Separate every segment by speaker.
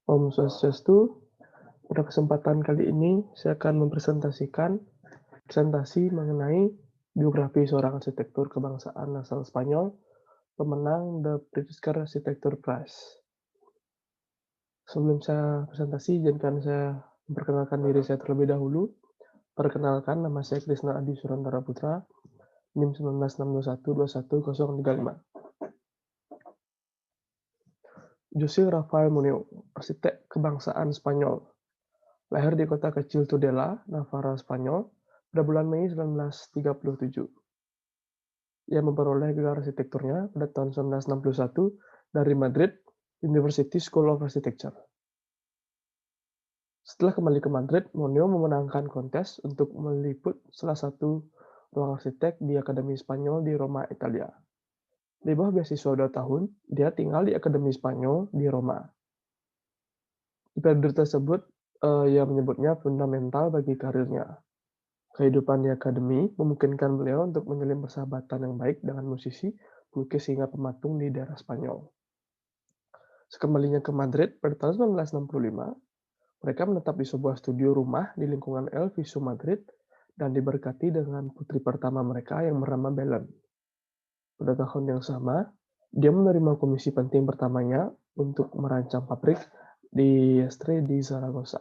Speaker 1: Om Swastiastu, pada kesempatan kali ini saya akan mempresentasikan presentasi mengenai biografi seorang arsitektur kebangsaan asal Spanyol, pemenang The Pritzker Architecture Prize. Sebelum saya presentasi, izinkan saya memperkenalkan diri saya terlebih dahulu. Perkenalkan, nama saya Krisna Adi Surantara Putra, NIM 19621211035. José Rafael Moneo, arsitek kebangsaan Spanyol. Lahir di kota kecil Tudela, Navarra, Spanyol, pada bulan Mei 1937. Ia memperoleh gelar arsitekturnya pada tahun 1961 dari Madrid University School of Architecture. Setelah kembali ke Madrid, Moneo memenangkan kontes untuk meliput salah satu ruang arsitek di Akademi Spanyol di Roma, Italia. Di bawah beasiswa 2 tahun, dia tinggal di Akademi Spanyol di Roma. Di periode tersebut, ia menyebutnya fundamental bagi karirnya. Kehidupan di akademi memungkinkan beliau untuk menjalin persahabatan yang baik dengan musisi, pelukis hingga pematung di daerah Spanyol. Sekembalinya ke Madrid pada tahun 1965, mereka menetap di sebuah studio rumah di lingkungan El Viso Madrid dan diberkati dengan putri pertama mereka yang bernama Belen. Pada tahun yang sama, dia menerima komisi penting pertamanya untuk merancang pabrik di Estre di Zaragoza.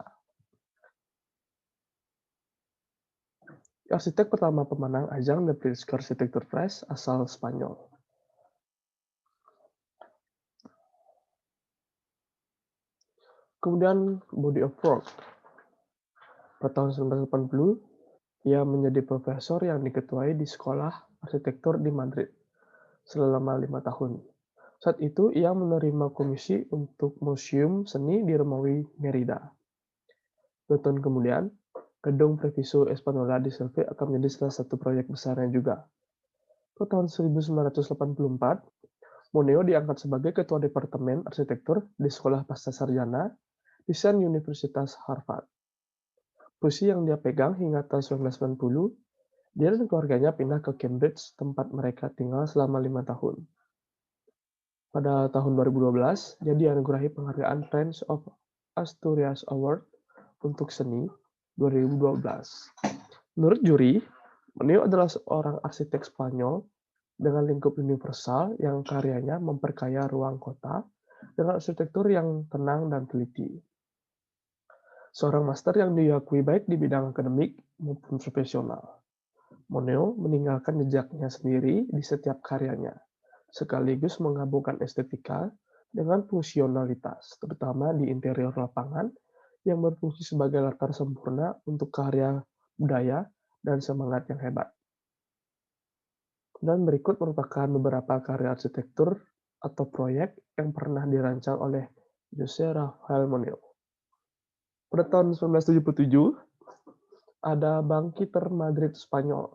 Speaker 1: Arsitek pertama pemenang ajang The Pritzker Architecture Prize asal Spanyol. Kemudian body of work. Pada tahun 1980, ia menjadi profesor yang diketuai di Sekolah Arsitektur di Madrid selama 5 tahun. Saat itu, ia menerima komisi untuk Museum Seni di Romawi, Merida. 2 tahun kemudian, gedung Treviso Espanola di Seville akan menjadi salah satu proyek besarnya juga. Pada tahun 1984, Moneo diangkat sebagai ketua departemen arsitektur di Sekolah Pasca Sarjana Desain Universitas Harvard. Posisi yang dia pegang hingga tahun 1990, dia dan keluarganya pindah ke Cambridge, tempat mereka tinggal selama 5 tahun. Pada tahun 2012, dia dianugerahi penghargaan Prince of Asturias Award untuk seni 2012. Menurut juri, Moneo adalah seorang arsitek Spanyol dengan lingkup universal yang karyanya memperkaya ruang kota dengan arsitektur yang tenang dan teliti. Seorang master yang diakui baik di bidang akademik maupun profesional. Moneo meninggalkan jejaknya sendiri di setiap karyanya, sekaligus menggabungkan estetika dengan fungsionalitas, terutama di interior lapangan yang berfungsi sebagai latar sempurna untuk karya budaya dan semangat yang hebat. Dan berikut merupakan beberapa karya arsitektur atau proyek yang pernah dirancang oleh José Rafael Moneo. Pada tahun 1977, ada Bank Kiter Madrid Spanyol,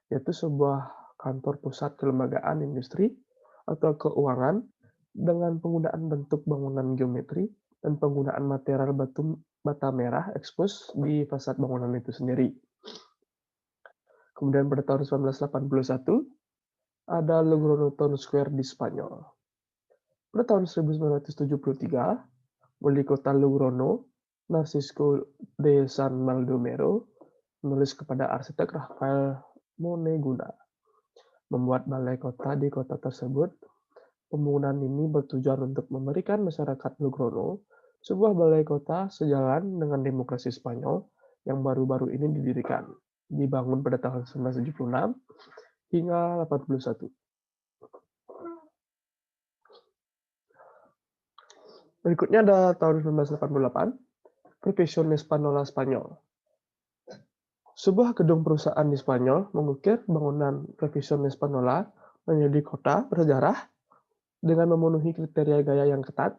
Speaker 1: yaitu sebuah kantor pusat kelembagaan industri atau keuangan dengan penggunaan bentuk bangunan geometri dan penggunaan material bata merah ekspos di fasad bangunan itu sendiri. Kemudian pada tahun 1981, ada Logrono Town Square di Spanyol. Pada tahun 1973, wali kota Logrono, Narcisco de San Baldomero, menulis kepada arsitek Rafael Moneguna membuat balai kota di kota tersebut. Pembangunan ini bertujuan untuk memberikan masyarakat Logrono sebuah balai kota sejalan dengan demokrasi Spanyol yang baru-baru ini didirikan, dibangun pada tahun 1976 hingga 81. Berikutnya ada tahun 1988, Previsión Espanola Spanyol. Sebuah gedung perusahaan di Spanyol mengukir bangunan Previsión Espanola menjadi kota bersejarah dengan memenuhi kriteria gaya yang ketat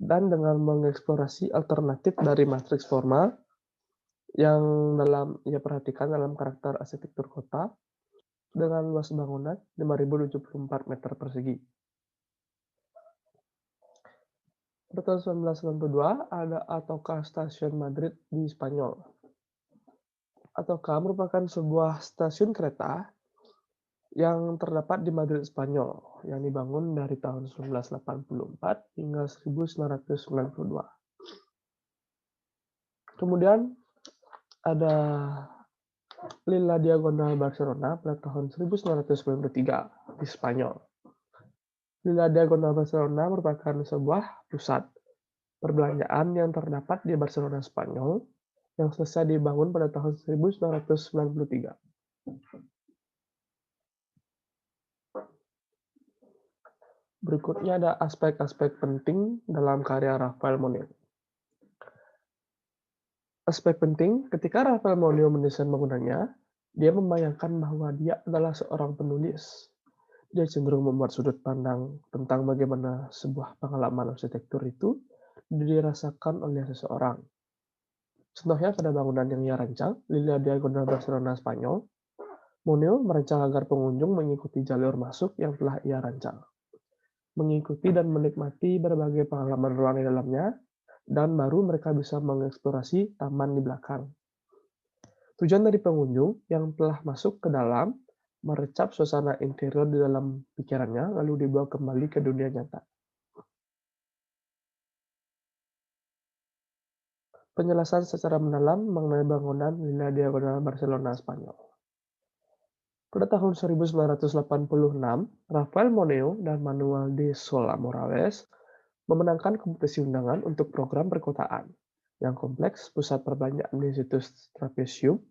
Speaker 1: dan dengan mengeksplorasi alternatif dari matriks formal yang ia perhatikan dalam karakter arsitektur kota dengan luas bangunan 5.074 meter persegi. Pada tahun 1992 ada Atocha Stasiun Madrid di Spanyol. Atocha merupakan sebuah stasiun kereta yang terdapat di Madrid, Spanyol, yang dibangun dari tahun 1984 hingga 1992. Kemudian ada Lila Diagonal Barcelona pada tahun 1993 di Spanyol. Lila Diagonal Barcelona merupakan sebuah pusat perbelanjaan yang terdapat di Barcelona, Spanyol, yang selesai dibangun pada tahun 1993. Berikutnya ada aspek-aspek penting dalam karya Rafael Moneo. Aspek penting, ketika Rafael Moneo mendesain bangunannya, dia membayangkan bahwa dia adalah seorang penulis. Dia cenderung membuat sudut pandang tentang bagaimana sebuah pengalaman arsitektur itu dirasakan oleh seseorang. Contohnya pada bangunan yang ia rancang, Lila Diagonal Barcelona, Spanyol, Moneo merancang agar pengunjung mengikuti jalur masuk yang telah ia rancang, mengikuti dan menikmati berbagai pengalaman ruang di dalamnya, dan baru mereka bisa mengeksplorasi taman di belakang. Tujuan dari pengunjung yang telah masuk ke dalam merecap suasana interior di dalam pikirannya, lalu dibawa kembali ke dunia nyata. Penjelasan secara mendalam mengenai bangunan Lila Diagonal Barcelona, Spanyol. Pada tahun 1986, Rafael Moneo dan Manuel de Sola Morales memenangkan kompetisi undangan untuk program perkotaan yang kompleks pusat perbelanjaan di situs Trapesium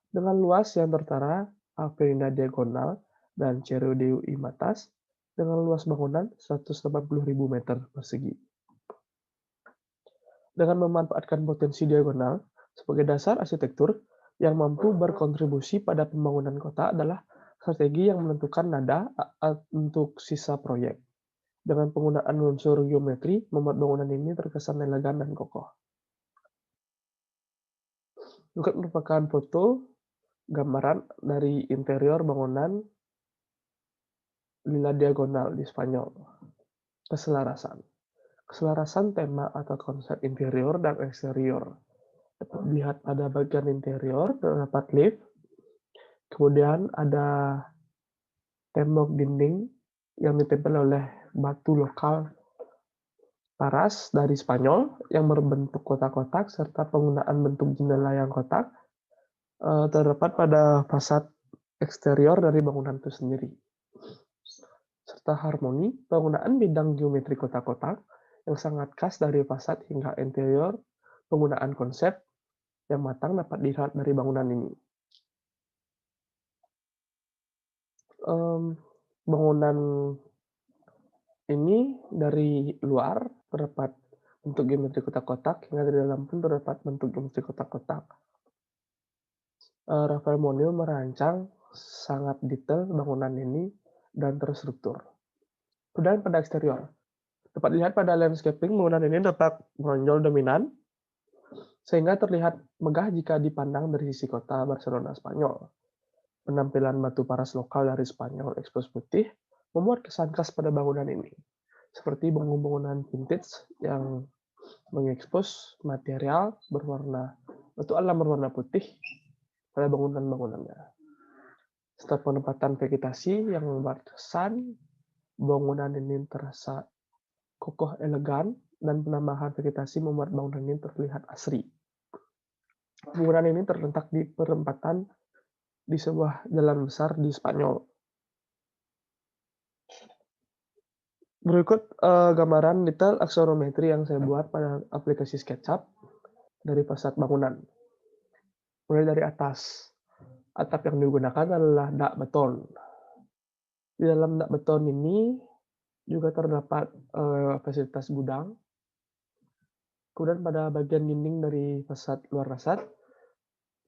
Speaker 1: dengan luas yang tertara Avenida Diagonal dan Cerro de Imatas dengan luas bangunan 180.000 meter persegi. Dengan memanfaatkan potensi diagonal sebagai dasar arsitektur yang mampu berkontribusi pada pembangunan kota adalah strategi yang menentukan nada untuk sisa proyek. Dengan penggunaan unsur geometri, membuat bangunan ini terkesan elegan dan kokoh. Juga merupakan foto gambaran dari interior bangunan Lila Diagonal di Spanyol. Keselarasan. Keselarasan tema atau konsep interior dan eksterior. Dapat dilihat pada bagian interior, terdapat lift, kemudian ada tembok dinding yang ditempel oleh batu lokal paras dari Spanyol yang berbentuk kotak-kotak serta penggunaan bentuk jendela yang kotak terdapat pada fasad eksterior dari bangunan itu sendiri. Serta harmoni penggunaan bidang geometri kotak-kotak yang sangat khas dari fasad hingga interior, penggunaan konsep yang matang dapat dilihat dari bangunan ini. Bangunan ini dari luar terdapat bentuk geometri kotak-kotak, hingga dari dalam pun terdapat bentuk geometri kotak-kotak. Rafael Moneo merancang sangat detail bangunan ini dan terstruktur. Kemudian pada eksterior, dapat dilihat pada landscaping bangunan ini dapat menonjol dominan, sehingga terlihat megah jika dipandang dari sisi kota Barcelona, Spanyol. Penampilan batu paras lokal dari Spanyol ekspos putih membuat kesan khas pada bangunan ini, seperti bangunan vintage yang mengekspos material berwarna batu alam berwarna putih pada bangunan-bangunannya. Serta penempatan vegetasi yang membuat kesan bangunan ini terasa kokoh elegan, dan penambahan vegetasi membuat bangunan ini terlihat asri. Bangunan ini terletak di perempatan di sebuah jalan besar di Spanyol. Berikut gambaran detail aksorometri yang saya buat pada aplikasi SketchUp dari fasad bangunan. Mulai dari atas, atap yang digunakan adalah dak beton. Di dalam dak beton ini juga terdapat fasilitas gudang. Kemudian pada bagian dinding dari fasad luar fasad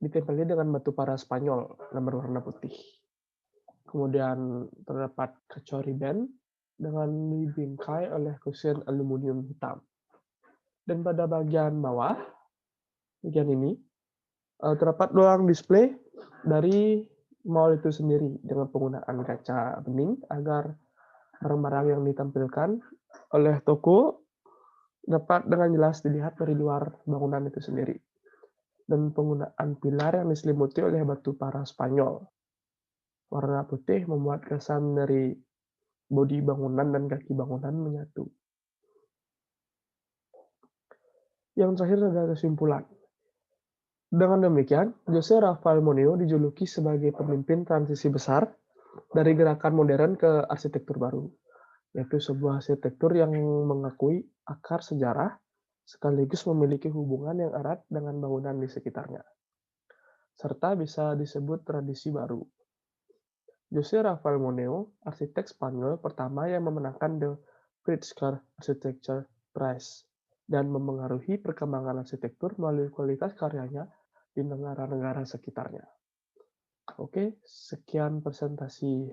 Speaker 1: ditempeli dengan batu para Spanyol yang berwarna putih. Kemudian terdapat kaca riben dengan dibingkai oleh kusen aluminium hitam. Dan pada bagian bawah, bagian ini, terdapat ruang display dari mall itu sendiri dengan penggunaan kaca bening agar barang-barang yang ditampilkan oleh toko dapat dengan jelas dilihat dari luar bangunan itu sendiri. Dan penggunaan pilar yang diselimuti oleh batu para Spanyol. Warna putih membuat kesan dari bodi bangunan dan kaki bangunan menyatu. Yang terakhir adalah kesimpulan. Dengan demikian, Jose Rafael Moneo dijuluki sebagai pemimpin transisi besar dari gerakan modern ke arsitektur baru, yaitu sebuah arsitektur yang mengakui akar sejarah sekaligus memiliki hubungan yang erat dengan bangunan di sekitarnya, serta bisa disebut tradisi baru. Jose Rafael Moneo, arsitek Spanyol pertama yang memenangkan The Pritzker Architecture Prize dan memengaruhi perkembangan arsitektur melalui kualitas karyanya di negara-negara sekitarnya. Oke, sekian presentasi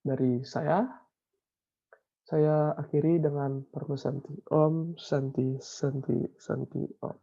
Speaker 1: dari saya. Saya akhiri dengan Parmesanti. Om Santi Santi Santi Om.